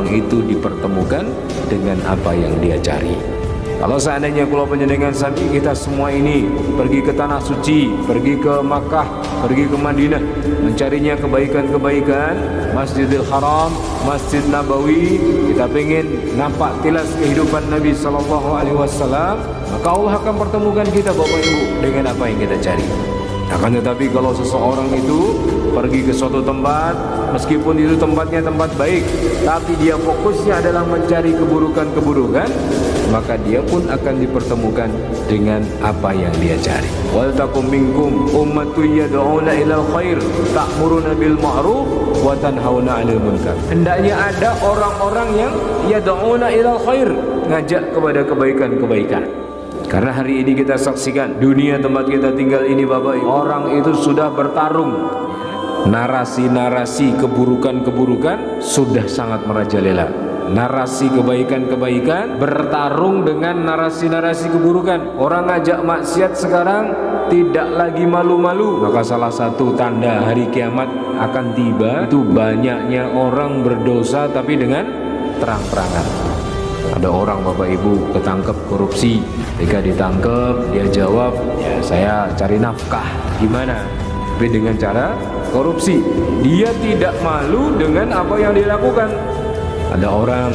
orang itu dipertemukan dengan apa yang dia cari. Kalau seandainya kula panjenengan sami kita semua ini pergi ke tanah suci, pergi ke Makkah, pergi ke Madinah, mencarinya kebaikan-kebaikan, Masjidil Haram, Masjid Nabawi, kita pengen nampak tilas kehidupan Nabi SAW, maka Allah akan pertemukan kita Bapak Ibu dengan apa yang kita cari. Akan tetapi kalau seseorang itu pergi ke suatu tempat, meskipun itu tempatnya tempat baik, tapi dia fokusnya adalah mencari keburukan-keburukan, maka dia pun akan dipertemukan dengan apa yang dia cari. Wal takum minkum ummatun yad'una ilal khair ta'muruna bil ma'ruf wa tanhauna 'anil munkar. Hendaknya ada orang-orang yang yad'una ilal khair, ngajak kepada kebaikan-kebaikan. Karena hari ini kita saksikan dunia tempat kita tinggal ini Bapak Ibu, orang itu sudah bertarung. Narasi-narasi keburukan-keburukan sudah sangat merajalela. Narasi kebaikan-kebaikan bertarung dengan narasi-narasi keburukan. Orang ngajak maksiat sekarang tidak lagi malu-malu. Maka salah satu tanda hari kiamat akan tiba itu banyaknya orang berdosa tapi dengan terang-terangan. Ada orang Bapak Ibu ketangkep korupsi. Ketika ditangkep dia jawab, ya saya cari nafkah. Gimana? Tapi dengan cara korupsi. Dia tidak malu dengan apa yang dilakukan. Ada orang,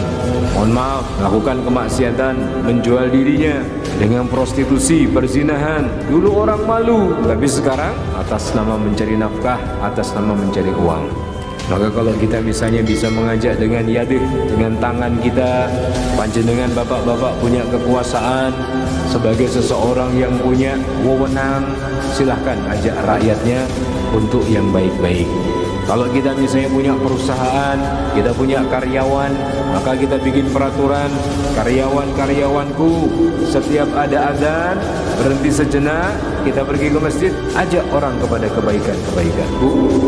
mohon maaf, melakukan kemaksiatan, menjual dirinya dengan prostitusi, perzinahan. Dulu orang malu, tapi sekarang atas nama mencari nafkah, atas nama mencari uang. Maka kalau kita misalnya bisa mengajak dengan yadik, dengan tangan kita, panjenengan bapak-bapak punya kekuasaan sebagai seseorang yang punya wewenang, silahkan ajak rakyatnya untuk yang baik-baik. Kalau kita misalnya punya perusahaan, kita punya karyawan, maka kita bikin peraturan, karyawan-karyawanku setiap ada azan berhenti sejenak, kita pergi ke masjid, ajak orang kepada kebaikan-kebaikan.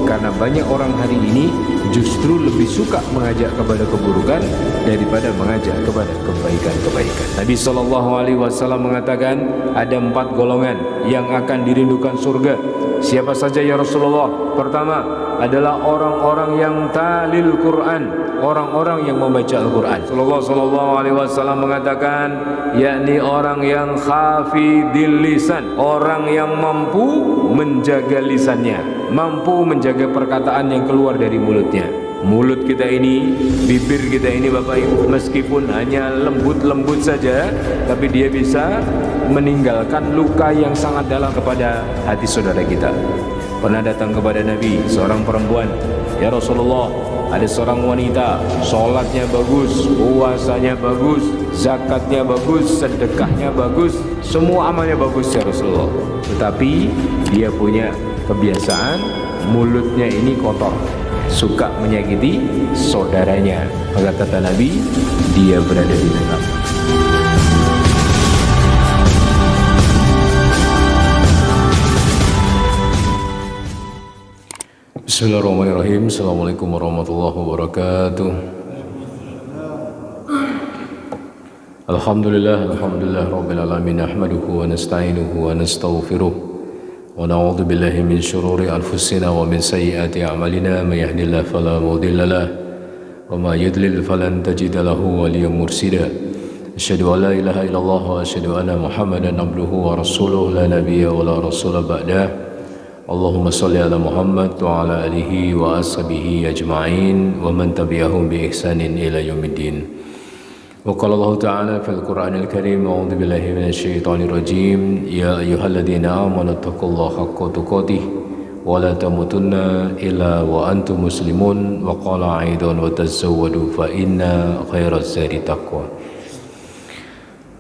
Karena banyak orang hari ini justru lebih suka mengajak kepada keburukan daripada mengajak kepada kebaikan-kebaikan. Nabi SAW mengatakan ada 4 golongan yang akan dirindukan surga. Siapa saja ya Rasulullah? Pertama adalah orang-orang yang talil Quran, orang-orang yang membaca Al-Quran. Rasulullah SAW mengatakan, yakni orang yang khafidil lisan, orang yang mampu menjaga lisannya, mampu menjaga perkataan yang keluar dari mulutnya. Mulut kita ini, bibir kita ini Bapak Ibu, meskipun hanya lembut-lembut saja, tapi dia bisa meninggalkan luka yang sangat dalam kepada hati saudara kita. Pernah datang kepada Nabi seorang perempuan, ya Rasulullah, ada seorang wanita, sholatnya bagus, puasanya bagus, zakatnya bagus, sedekahnya bagus, semua amalnya bagus ya Rasulullah. Tetapi dia punya kebiasaan, mulutnya ini kotor, suka menyakiti saudaranya. Maka kata Nabi, dia berada di neraka. Bismillahirrahmanirrahim. Assalamualaikum warahmatullahi wabarakatuh. Alhamdulillah rabbil alamin, nahmaduhu wa nasta'inuhu wa nastaghfiruh wa na'udzu billahi min shururi anfusina wa min sayyiati a'malina, may yahdihillahu fala mudilla lahu wa may yudlil falan tajida lahu waliyyan mursyida. Asyhadu an la ilaha illallah wa asyhadu anna Muhammadan abduhu wa rasuluhu la nabiyya wa la rasula ba'dahu. Allahumma salli ala Muhammad wa ala alihi wa ashabihi ajma'in wa man tabi'ahum bi ihsanin ila yaumiddin. Wa qala Allah ta'ala fil Qur'anil Karim, a'udzu billahi minasy syaithanir rajim, ya ayyuhalladzina amanu taqullaha haqqa tuqatih wa la tamutunna illa wa antum muslimun, wa qala aidan wa tazawwadu fa inna khairaz zadi taqwa.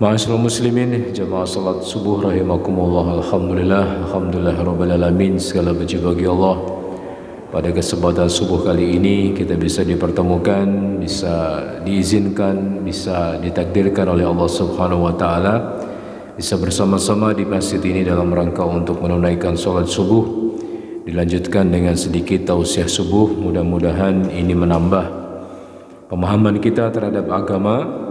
Ma'asyiral muslimin, jamaah salat subuh rahimakumullah. Alhamdulillah rabbil alamin, segala puji bagi Allah. Pada kesempatan subuh kali ini kita bisa dipertemukan, bisa diizinkan, bisa ditakdirkan oleh Allah Subhanahu wa taala bisa bersama-sama di masjid ini dalam rangka untuk menunaikan salat subuh. Dilanjutkan dengan sedikit tausiah subuh, mudah-mudahan ini menambah pemahaman kita terhadap agama.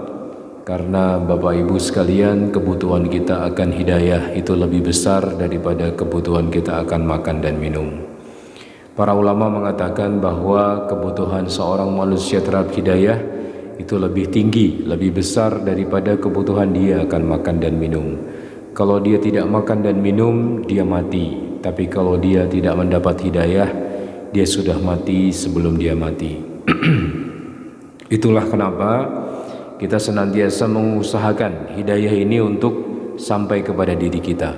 Karena Bapak Ibu sekalian, kebutuhan kita akan hidayah itu lebih besar daripada kebutuhan kita akan makan dan minum. Para ulama mengatakan bahwa kebutuhan seorang manusia terhadap hidayah itu lebih tinggi, lebih besar daripada kebutuhan dia akan makan dan minum. Kalau dia tidak makan dan minum, dia mati. Tapi kalau dia tidak mendapat hidayah, dia sudah mati sebelum dia mati. Itulah kenapa kita senantiasa mengusahakan hidayah ini untuk sampai kepada diri kita.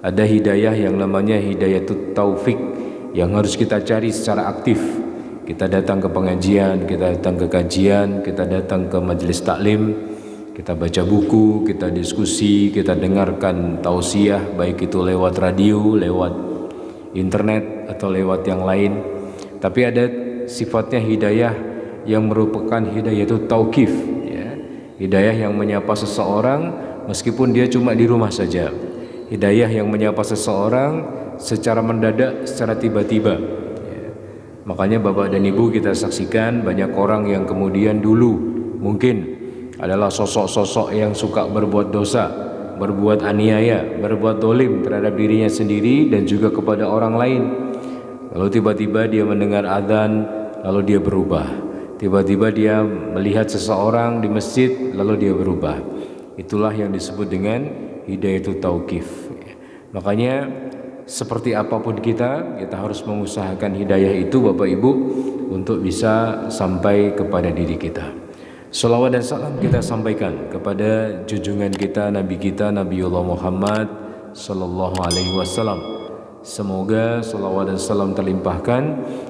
Ada hidayah yang namanya hidayatut taufik yang harus kita cari secara aktif. Kita datang ke pengajian, kita datang ke kajian, kita datang ke majelis taklim, kita baca buku, kita diskusi, kita dengarkan tausiah, baik itu lewat radio, lewat internet atau lewat yang lain. Tapi ada sifatnya hidayah yang merupakan hidayah itu tauqif, ya. Hidayah yang menyapa seseorang meskipun dia cuma di rumah saja. Hidayah yang menyapa seseorang secara mendadak, secara tiba-tiba, ya. Makanya Bapak dan Ibu, kita saksikan banyak orang yang kemudian dulu mungkin adalah sosok-sosok yang suka berbuat dosa, berbuat aniaya, berbuat dolim terhadap dirinya sendiri dan juga kepada orang lain. Lalu tiba-tiba dia mendengar adzan, lalu dia berubah. Tiba-tiba dia melihat seseorang di masjid, lalu dia berubah. Itulah yang disebut dengan hidayatul tauqif. Makanya seperti apapun kita harus mengusahakan hidayah itu Bapak Ibu untuk bisa sampai kepada diri kita. Salawat dan salam kita sampaikan kepada junjungan kita, Nabi kita, Nabiullah Muhammad sallallahu alaihi wasallam. Semoga salawat dan salam terlimpahkan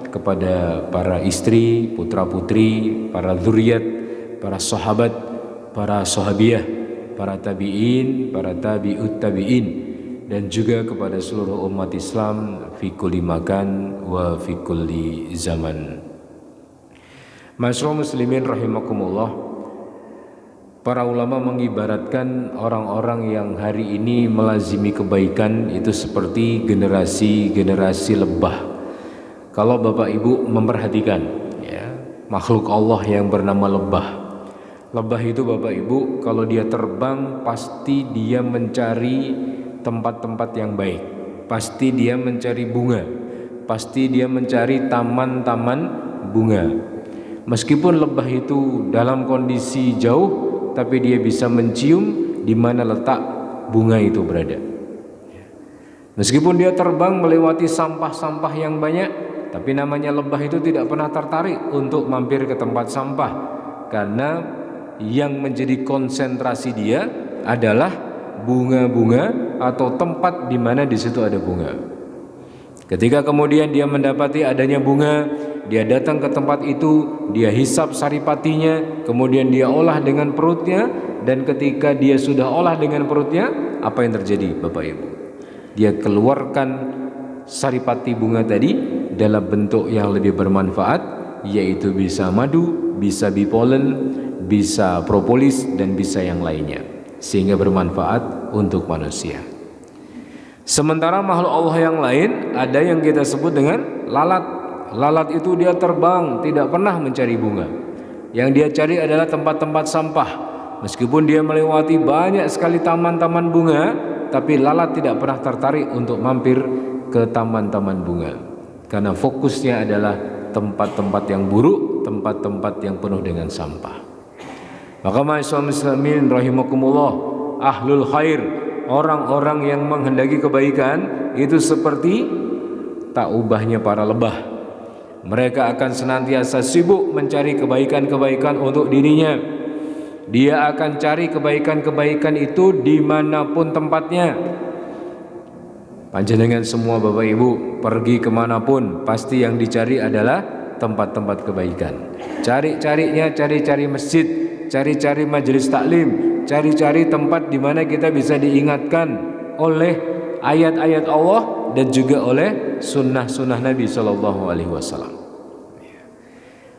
kepada para istri, putra-putri, para zuriat, para sahabat, para sahabiah, para tabi'in, para tabi'ut tabi'in, dan juga kepada seluruh umat Islam fi kulli makan wa fi kulli zaman. Masyaallah muslimin rahimakumullah. Para ulama mengibaratkan orang-orang yang hari ini melazimi kebaikan itu seperti generasi-generasi lebah. Kalau Bapak Ibu memperhatikan, ya, makhluk Allah yang bernama lebah. Lebah itu Bapak Ibu kalau dia terbang pasti dia mencari tempat-tempat yang baik. Pasti dia mencari bunga. Pasti dia mencari taman-taman bunga. Meskipun lebah itu dalam kondisi jauh, tapi dia bisa mencium di mana letak bunga itu berada. Meskipun dia terbang melewati sampah-sampah yang banyak, tapi namanya lebah itu tidak pernah tertarik untuk mampir ke tempat sampah, karena yang menjadi konsentrasi dia adalah bunga-bunga atau tempat di mana di situ ada bunga. Ketika kemudian dia mendapati adanya bunga, dia datang ke tempat itu, dia hisap saripatinya, kemudian dia olah dengan perutnya, dan ketika dia sudah olah dengan perutnya, apa yang terjadi Bapak Ibu? Dia keluarkan saripati bunga tadi dalam bentuk yang lebih bermanfaat, yaitu bisa madu, bisa bee pollen, bisa propolis, dan bisa yang lainnya, sehingga bermanfaat untuk manusia. Sementara makhluk Allah yang lain ada yang kita sebut dengan lalat. Lalat itu dia terbang, tidak pernah mencari bunga. Yang dia cari adalah tempat-tempat sampah. Meskipun dia melewati banyak sekali taman-taman bunga, tapi lalat tidak pernah tertarik untuk mampir ke taman-taman bunga, karena fokusnya adalah tempat-tempat yang buruk, tempat-tempat yang penuh dengan sampah. Maka ma'asyiral muslimin rahimakumullah, ahlul khair, orang-orang yang menghendaki kebaikan itu seperti tak ubahnya para lebah. Mereka akan senantiasa sibuk mencari kebaikan-kebaikan untuk dirinya. Dia akan cari kebaikan-kebaikan itu dimanapun tempatnya. Panjenengan semua Bapak Ibu pergi kemanapun, pasti yang dicari adalah tempat-tempat kebaikan. Cari-carinya, cari-cari masjid, cari-cari majelis taklim, cari-cari tempat di mana kita bisa diingatkan oleh ayat-ayat Allah dan juga oleh sunnah-sunnah Nabi Sallallahu Alaihi Wasallam.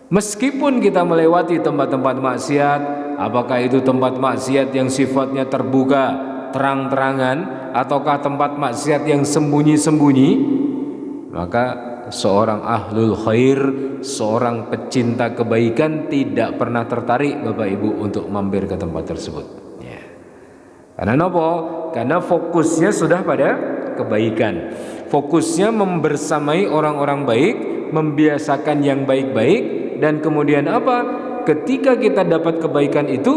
Meskipun kita melewati tempat-tempat maksiat, apakah itu tempat maksiat yang sifatnya terbuka, terang-terangan, ataukah tempat maksiat yang sembunyi-sembunyi, maka seorang ahlul khair, seorang pecinta kebaikan tidak pernah tertarik Bapak Ibu untuk mampir ke tempat tersebut. Ya. Karena apa? Karena fokusnya sudah pada kebaikan. Fokusnya membersamai orang-orang baik, membiasakan yang baik-baik, dan kemudian apa? ketika kita dapat kebaikan itu,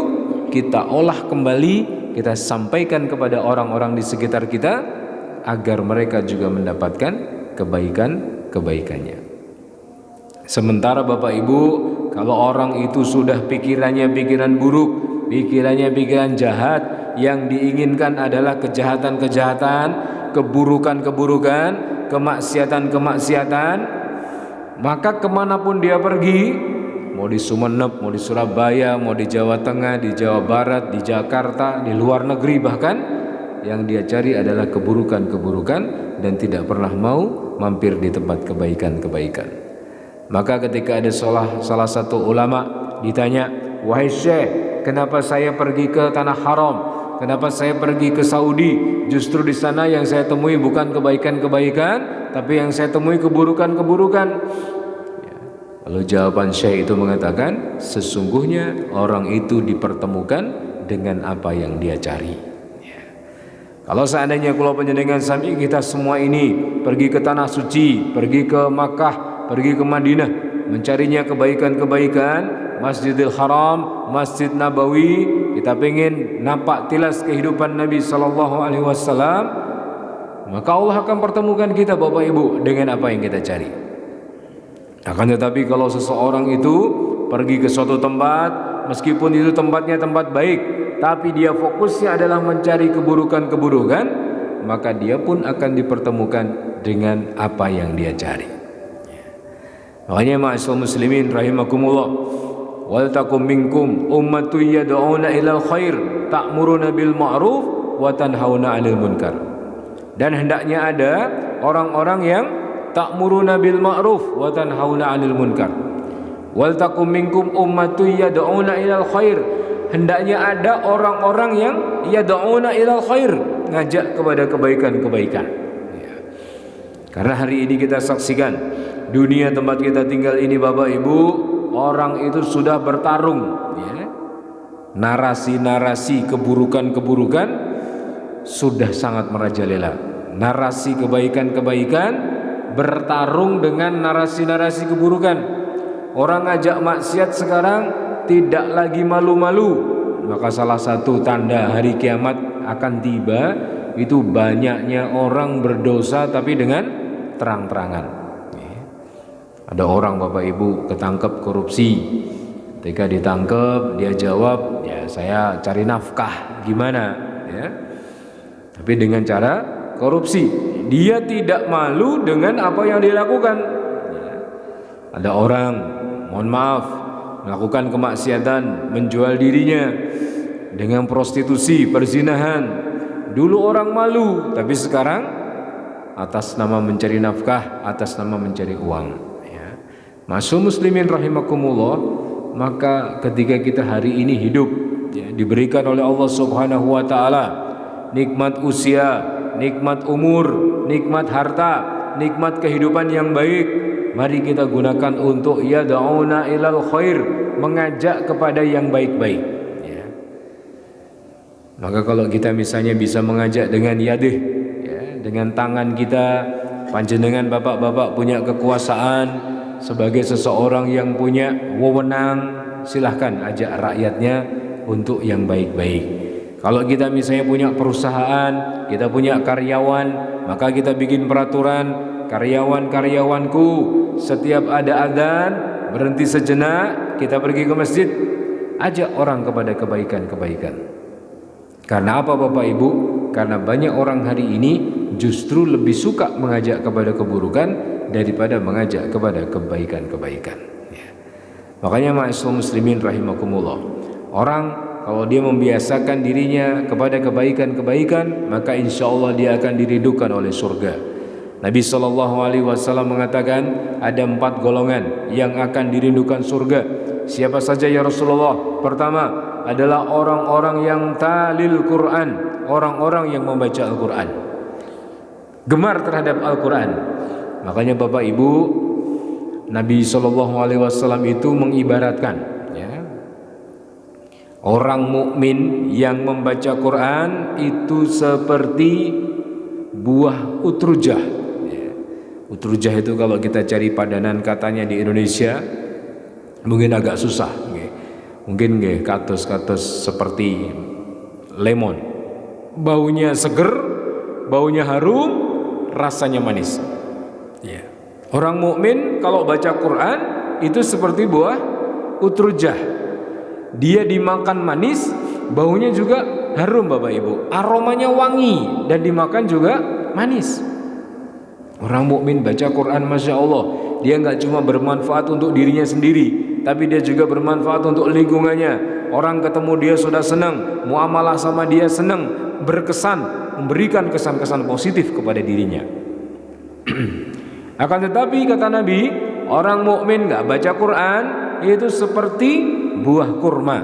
kita olah kembali, kita sampaikan kepada orang-orang di sekitar kita agar mereka juga mendapatkan kebaikan-kebaikannya. Sementara Bapak Ibu, kalau orang itu sudah pikirannya pikiran buruk, pikirannya pikiran jahat, yang diinginkan adalah kejahatan-kejahatan, keburukan-keburukan, kemaksiatan-kemaksiatan, maka kemanapun dia pergi, mau di Sumeneb, mau di Surabaya, mau di Jawa Tengah, di Jawa Barat, di Jakarta, di luar negeri bahkan, yang dia cari adalah keburukan-keburukan dan tidak pernah mau mampir di tempat kebaikan-kebaikan. Maka ketika ada salah satu ulama ditanya, "Wahai Syekh, kenapa saya pergi ke tanah haram? Kenapa saya pergi ke Saudi? Justru di sana yang saya temui bukan kebaikan-kebaikan, tapi yang saya temui keburukan-keburukan." Lalu jawaban Syekh itu mengatakan, sesungguhnya orang itu dipertemukan dengan apa yang dia cari. Kalau seandainya kula panjenengan sami kita semua ini pergi ke tanah suci, pergi ke Makkah, pergi ke Madinah, mencarinya kebaikan-kebaikan, Masjidil Haram, Masjid Nabawi, kita pengen nampak tilas kehidupan Nabi Sallallahu Alaihi Wasallam, maka Allah akan pertemukan kita Bapak Ibu dengan apa yang kita cari. Akan tetapi kalau seseorang itu pergi ke suatu tempat, meskipun itu tempatnya tempat baik, tapi dia fokusnya adalah mencari keburukan-keburukan, maka dia pun akan dipertemukan dengan apa yang dia cari. Makanya ma'asyiral muslimin rahimakumullah, wal takum minkum ummatun yad'una ilal khair ta'muruna bil ma'ruf wa tanhauna 'anil munkar. Dan hendaknya ada orang-orang yang ta'muruna bil ma'ruf wa tanhauna 'anil munkar. Wal takum minkum ummatun yad'una ilal khair. Hendaknya ada orang-orang yang yad'una ilal khair, ngajak kepada kebaikan-kebaikan. Karena hari ini kita saksikan dunia tempat kita tinggal ini Bapak Ibu, orang itu sudah bertarung, ya. Narasi-narasi keburukan-keburukan sudah sangat merajalela. Narasi kebaikan-kebaikan bertarung dengan narasi-narasi keburukan. Orang ngajak maksiat sekarang tidak lagi malu-malu. Maka salah satu tanda hari kiamat akan tiba itu banyaknya orang berdosa tapi dengan terang-terangan. Ada orang Bapak Ibu ketangkep korupsi. Ketika ditangkep dia jawab, ya saya cari nafkah gimana, ya. Tapi dengan cara korupsi. Dia tidak malu dengan apa yang dilakukan. Ya. Ada orang, mohon maaf, melakukan kemaksiatan, menjual dirinya dengan prostitusi, perzinahan. Dulu orang malu, tapi sekarang atas nama mencari nafkah, atas nama mencari uang. Ma'asyiral muslimin rahimakumullah, maka ketika kita hari ini hidup, ya, diberikan oleh Allah Subhanahu wa taala nikmat usia, nikmat umur, nikmat harta, nikmat kehidupan yang baik, mari kita gunakan untuk yad'una ilal khair, mengajak kepada yang baik-baik, ya. Maka kalau kita misalnya bisa mengajak dengan yadih, ya, dengan tangan kita, panjenengan bapak-bapak punya kekuasaan sebagai seseorang yang punya wewenang, silahkan ajak rakyatnya untuk yang baik-baik. Kalau kita misalnya punya perusahaan, kita punya karyawan, maka kita bikin peraturan, karyawan-karyawanku setiap ada adzan berhenti sejenak, kita pergi ke masjid, ajak orang kepada kebaikan-kebaikan. Karena apa Bapak Ibu? Karena banyak orang hari ini justru lebih suka mengajak kepada keburukan daripada mengajak kepada kebaikan-kebaikan, ya. Makanya ma'asyiral muslimin rahimakumullah, orang kalau dia membiasakan dirinya kepada kebaikan-kebaikan, maka insya Allah dia akan diridhukan oleh surga. Nabi SAW mengatakan ada 4 golongan yang akan dirindukan surga. Siapa saja ya Rasulullah? Pertama adalah orang-orang yang talil Quran, orang-orang yang membaca Al-Quran, gemar terhadap Al-Quran. Makanya Bapak Ibu, Nabi SAW itu mengibaratkan, ya, orang mukmin yang membaca Quran itu seperti buah utrujah, ya. Utrujah itu kalau kita cari padanan katanya di Indonesia mungkin agak susah, ya. Mungkin nggih kados-kados seperti lemon. Baunya seger, baunya harum, rasanya manis. Ya. Orang mukmin kalau baca Quran itu seperti buah utrujah. Dia dimakan manis, baunya juga harum Bapak Ibu. Aromanya wangi dan dimakan juga manis. Orang mukmin baca Quran, Masya Allah, dia nggak cuma bermanfaat untuk dirinya sendiri, tapi dia juga bermanfaat untuk lingkungannya. Orang ketemu dia sudah senang, muamalah sama dia senang, berkesan, memberikan kesan-kesan positif kepada dirinya. Akan tetapi kata Nabi, orang mukmin nggak baca Quran itu seperti buah kurma.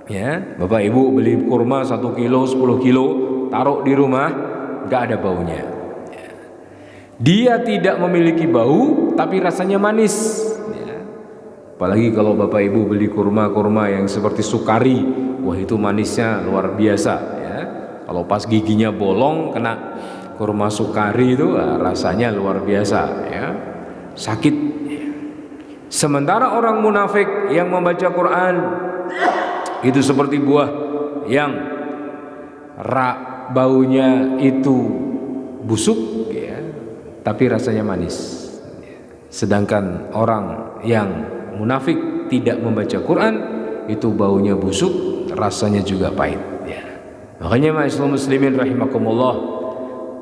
Ya, Bapak Ibu beli kurma 1 kilo, 10 kilo, taruh di rumah, nggak ada baunya. Dia tidak memiliki bau tapi rasanya manis ya. Apalagi kalau Bapak Ibu beli kurma-kurma yang seperti sukari, wah itu manisnya luar biasa ya. Kalau pas giginya bolong kena kurma sukari itu rasanya luar biasa ya. Sakit ya. Sementara orang munafik yang membaca Quran itu seperti buah yang baunya itu busuk ya, tapi rasanya manis. Sedangkan orang yang munafik tidak membaca Quran itu baunya busuk, rasanya juga pahit ya. Makanya ma'asyiral muslimin rahimakumullah,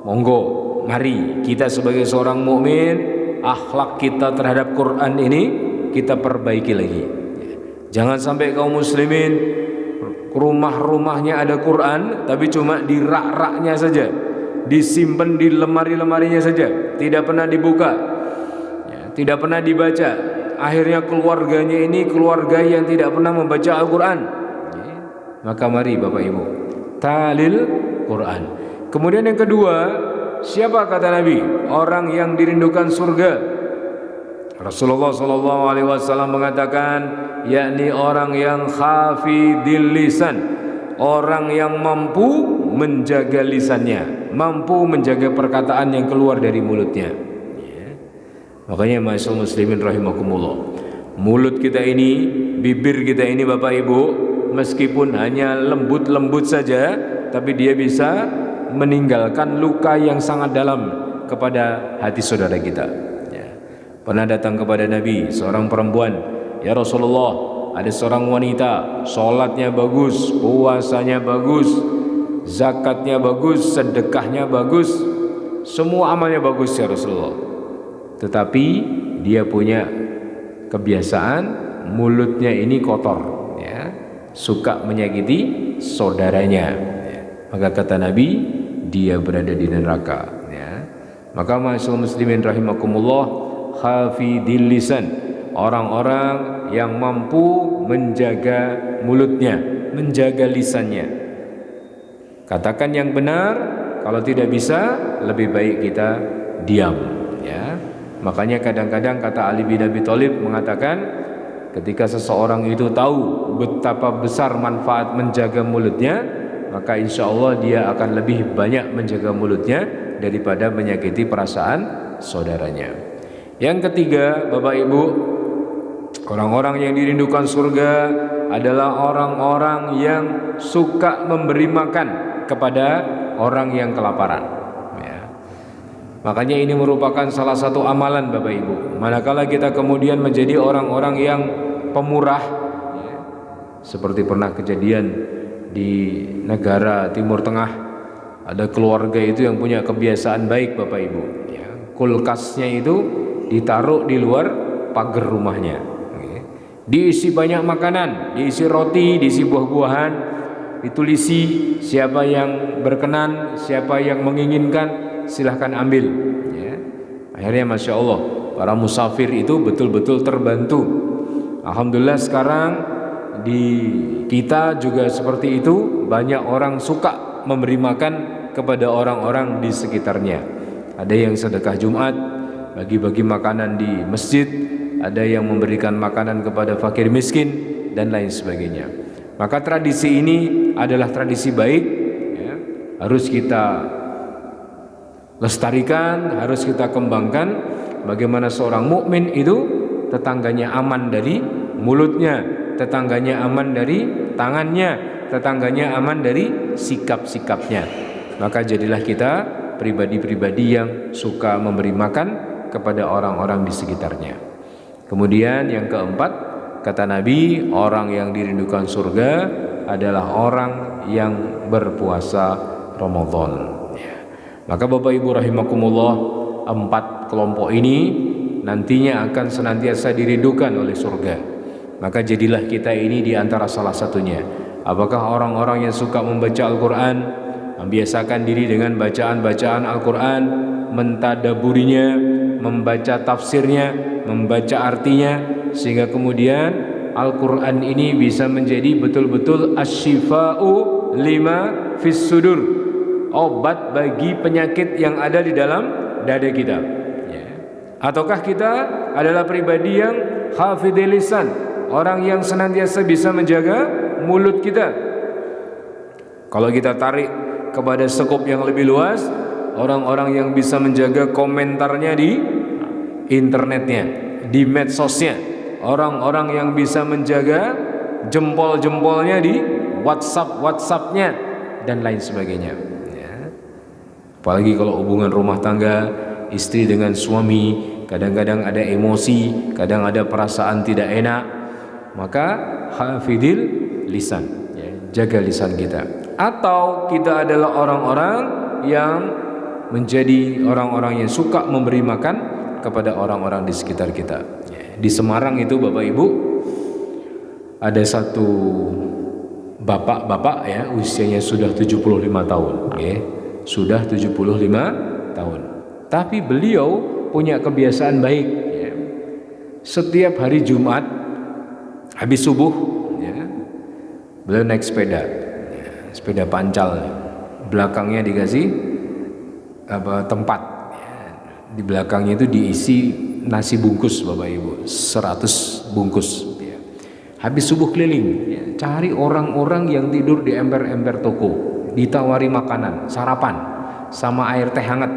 monggo mari kita sebagai seorang mukmin, akhlak kita terhadap Quran ini kita perbaiki lagi. Jangan sampai kaum muslimin rumah-rumahnya ada Quran tapi cuma di rak-raknya saja, disimpan di lemari-lemarinya saja, tidak pernah dibuka ya, tidak pernah dibaca. Akhirnya keluarganya ini keluarga yang tidak pernah membaca Al-Quran ya. Maka mari Bapak Ibu talil Quran. Kemudian yang kedua, siapa kata Nabi orang yang dirindukan surga? Rasulullah SAW mengatakan, yakni orang yang khafidil lisan, orang yang mampu menjaga lisannya, mampu menjaga perkataan yang keluar dari mulutnya ya. Makanya ma'asyiral muslimin rahimakumullah, mulut kita ini, bibir kita ini Bapak Ibu, meskipun hanya lembut-lembut saja, tapi dia bisa meninggalkan luka yang sangat dalam kepada hati saudara kita. Pernah datang kepada Nabi seorang perempuan, ya Rasulullah, ada seorang wanita, sholatnya bagus, puasanya bagus, zakatnya bagus, sedekahnya bagus, semua amalnya bagus ya Rasulullah. Tetapi dia punya kebiasaan mulutnya ini kotor, ya, suka menyakiti saudaranya. Ya. Maka kata Nabi, dia berada di neraka. Ya. Maka ma'asyiral muslimin rahimakumullah, khafidil lisan, orang-orang yang mampu menjaga mulutnya, menjaga lisannya. Katakan yang benar, kalau tidak bisa lebih baik kita diam ya. Makanya kadang-kadang kata Ali bin Abi Thalib mengatakan, ketika seseorang itu tahu betapa besar manfaat menjaga mulutnya, maka insya Allah dia akan lebih banyak menjaga mulutnya daripada menyakiti perasaan saudaranya. Yang ketiga Bapak Ibu, orang-orang yang dirindukan surga adalah orang-orang yang suka memberi makan kepada orang yang kelaparan ya. Makanya ini merupakan salah satu amalan Bapak Ibu. Manakala kita kemudian menjadi orang-orang yang pemurah ya. Seperti pernah kejadian di negara Timur Tengah, ada keluarga itu yang punya kebiasaan baik Bapak Ibu ya. Kulkasnya itu ditaruh di luar pagar rumahnya, diisi banyak makanan, diisi roti, diisi buah-buahan, ditulisi siapa yang berkenan, siapa yang menginginkan silahkan ambil ya. Akhirnya Masya Allah para musafir itu betul-betul terbantu. Alhamdulillah sekarang di kita juga seperti itu, banyak orang suka memberi makan kepada orang-orang di sekitarnya. Ada yang sedekah Jumat, bagi-bagi makanan di masjid, ada yang memberikan makanan kepada fakir miskin dan lain sebagainya. Maka tradisi ini adalah tradisi baik ya, harus kita lestarikan, harus kita kembangkan. Bagaimana seorang mukmin itu tetangganya aman dari mulutnya, tetangganya aman dari tangannya, tetangganya aman dari sikap-sikapnya. Maka jadilah kita pribadi-pribadi yang suka memberi makan kepada orang-orang di sekitarnya. Kemudian yang keempat, kata Nabi, orang yang dirindukan surga adalah orang yang berpuasa Ramadan. Maka Bapak Ibu rahimakumullah, 4 kelompok ini nantinya akan senantiasa dirindukan oleh surga. Maka jadilah kita ini di antara salah satunya. Apakah orang-orang yang suka membaca Al-Quran, membiasakan diri dengan bacaan-bacaan Al-Quran, mentadaburinya, membaca tafsirnya, membaca artinya, sehingga kemudian Al-Quran ini bisa menjadi betul-betul asyifa'u lima fis sudur, obat bagi penyakit yang ada di dalam dada kita. Ataukah kita adalah pribadi yang hafidhil lisan, orang yang senantiasa bisa menjaga mulut kita? Kalau kita tarik kepada skop yang lebih luas, orang-orang yang bisa menjaga komentarnya di internetnya, di medsosnya, orang-orang yang bisa menjaga jempol-jempolnya di WhatsApp-WhatsAppnya dan lain sebagainya. Apalagi kalau hubungan rumah tangga, istri dengan suami, kadang-kadang ada emosi, kadang ada perasaan tidak enak, maka hafidhil lisan, jaga lisan kita. Atau kita adalah orang-orang yang menjadi orang-orang yang suka memberi makan kepada orang-orang di sekitar kita. Di Semarang itu Bapak Ibu, ada satu bapak-bapak ya, usianya sudah 75 tahun, sudah 75 tahun. Tapi beliau punya kebiasaan baik, setiap hari Jumat habis subuh, beliau naik sepeda, sepeda pancal, belakangnya dikasih tempat, di belakangnya itu diisi nasi bungkus Bapak Ibu, 100 bungkus. Habis subuh keliling, cari orang-orang yang tidur di ember-ember toko, ditawari makanan, sarapan, sama air teh hangat,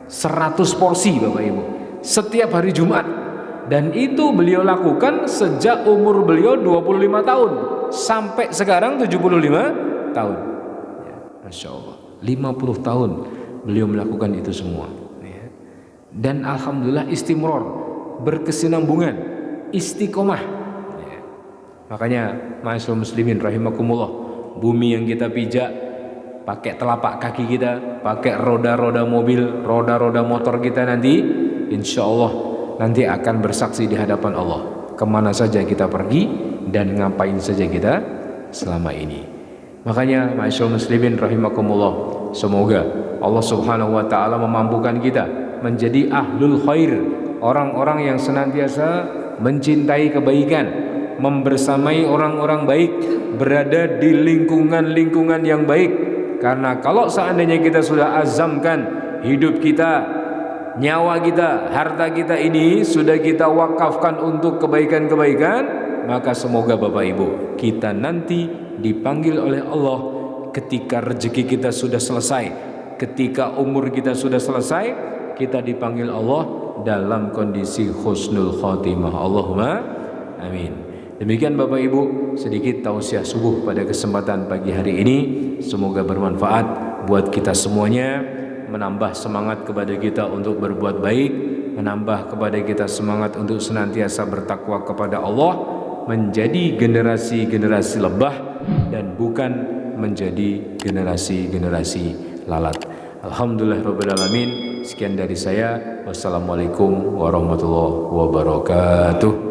100 porsi Bapak Ibu, setiap hari Jumat. Dan itu beliau lakukan sejak umur beliau 25 tahun sampai sekarang 75 tahun. Masya Allah, 50 tahun beliau melakukan itu semua. Dan alhamdulillah istimror, berkesinambungan, istiqomah. Makanya ma'asyiral muslimin rahimakumullah, bumi yang kita pijak pakai telapak kaki kita, pakai roda-roda mobil, roda-roda motor kita nanti, insya Allah nanti akan bersaksi di hadapan Allah kemana saja kita pergi dan ngapain saja kita selama ini. Makanya ma'asyiral muslimin rahimakumullah, semoga Allah subhanahu wa ta'ala memampukan kita menjadi ahlul khair, orang-orang yang senantiasa mencintai kebaikan, membersamai orang-orang baik, berada di lingkungan-lingkungan yang baik. Karena kalau seandainya kita sudah azamkan hidup kita, nyawa kita, harta kita ini sudah kita wakafkan untuk kebaikan-kebaikan, maka semoga Bapak Ibu kita nanti dipanggil oleh Allah ketika rezeki kita sudah selesai, ketika umur kita sudah selesai, kita dipanggil Allah dalam kondisi husnul khotimah. Allahumma amin. Demikian Bapak Ibu sedikit tausiah subuh pada kesempatan pagi hari ini. Semoga bermanfaat buat kita semuanya, menambah semangat kepada kita untuk berbuat baik, menambah kepada kita semangat untuk senantiasa bertakwa kepada Allah, menjadi generasi-generasi lebah dan bukan menjadi generasi-generasi lalat. Alhamdulillahirabbil alamin. Sekian dari saya. Wassalamualaikum warahmatullahi wabarakatuh.